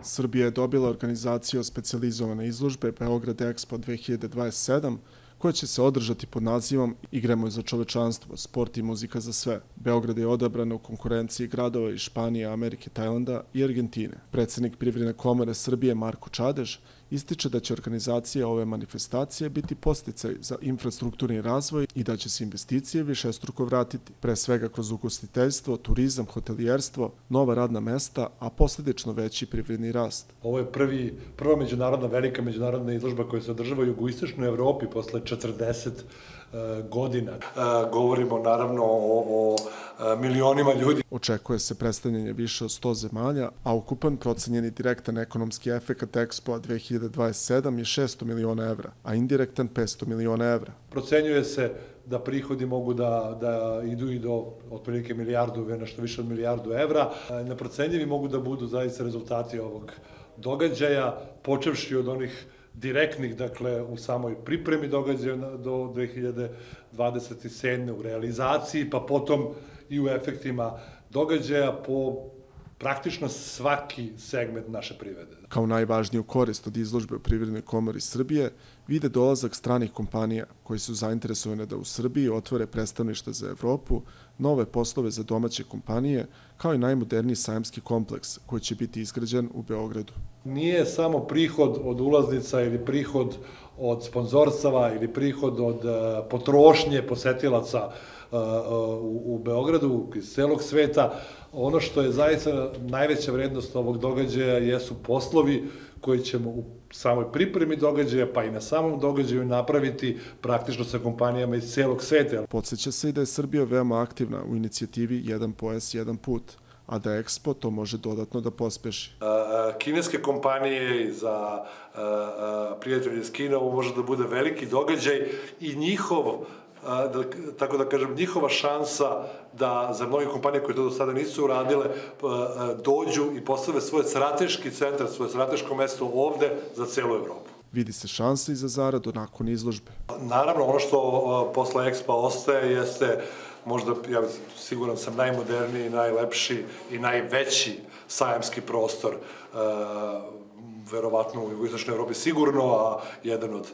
Srbija je dobila organizaciju specijalizovane izložbe Beograd Expo 2027, koja će se održati pod nazivom Igramo za čovečanstvo, sport i muzika za sve. Beograd je odabran u konkurenciji gradova iz Španije, Amerike, Tajlanda i Argentine. Predsednik Privredne komore Srbije Marko Čadež ističe da će organizacija ove manifestacije biti podsticaj za infrastrukturni razvoj i da će se investicije višestruko vratiti, pre svega kroz ugostiteljstvo, turizam, hotelijerstvo, nova radna mesta, a posljedično veći privredni rast. Ovo je prva velika međunarodna izložba koja se održava u jugoistočnoj Evropi posle 40 godina. Govorimo naravno o milionima ljudi. Očekuje se predstavljanje više od 100 zemalja, a ukupan procenjeni direktan ekonomski efekat Expo 2027 je 600 miliona evra, a indirektan 500 miliona evra. Procenjuje se da prihodi mogu da idu i do otprilike milijardu, nešto više od milijardu evra. Neprocenjivi mogu da budu zaista rezultati ovog događaja, počevši od onih direktnih, dakle, u samoj pripremi događaja do 2027. u realizaciji, pa potom i u efektima događaja po praktično svaki segment naše privrede. Kao najvažniju korist od izložbe u Privrednoj komori Srbije vide dolazak stranih kompanija koji su zainteresovane da u Srbiji otvore predstavništva za Evropu, nove poslove za domaće kompanije, kao i najmoderniji sajamski kompleks koji će biti izgrađen u Beogradu. Nije samo prihod od ulaznica ili prihod od sponzorstava ili prihod od potrošnje posetilaca u Beogradu, iz celog sveta. Ono što je zaista najveća vrednost ovog događaja jesu poslovi koji ćemo u samoj pripremi događaja, pa i na samom događaju napraviti praktično sa kompanijama iz celog sveta. Podsjeća se i da je Srbija veoma aktivna u inicijativi Jedan pojas, jedan put, a da Expo to može dodatno da pospeši. Kineske kompanije za prijatelje iz Kina, ovo može da bude veliki događaj i tako da kažem, njihova šansa da za mnoge kompanije koje to do sada nisu uradile dođu i postave svoj strateški centar, svoje strateško mesto ovde za celu Evropu. Vidi se šansa i za zaradu nakon izložbe. Naravno, ono što posle Expo ostaje jeste možda, ja siguran sam, najmoderniji, najlepši i najveći sajamski prostor, verovatno u jugoistočnoj Evropi sigurno, a jedan od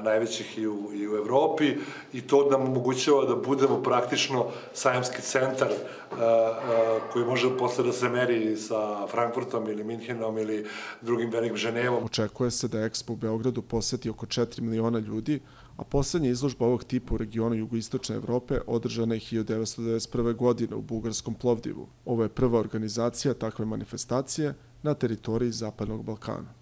najvećih i u Evropi, i to nam omogućava da budemo praktično sajamski centar koji može posle da se meri sa Frankfurtom ili Minhenom ili drugim velikim Ženevom. Očekuje se da Expo u Beogradu poseti oko 4 miliona ljudi, a poslednja izložba ovog tipa u regionu jugoistočne Evrope održana je 1991. godine u bugarskom Plovdivu. Ovo je prva organizacija takve manifestacije na teritoriji Zapadnog Balkana.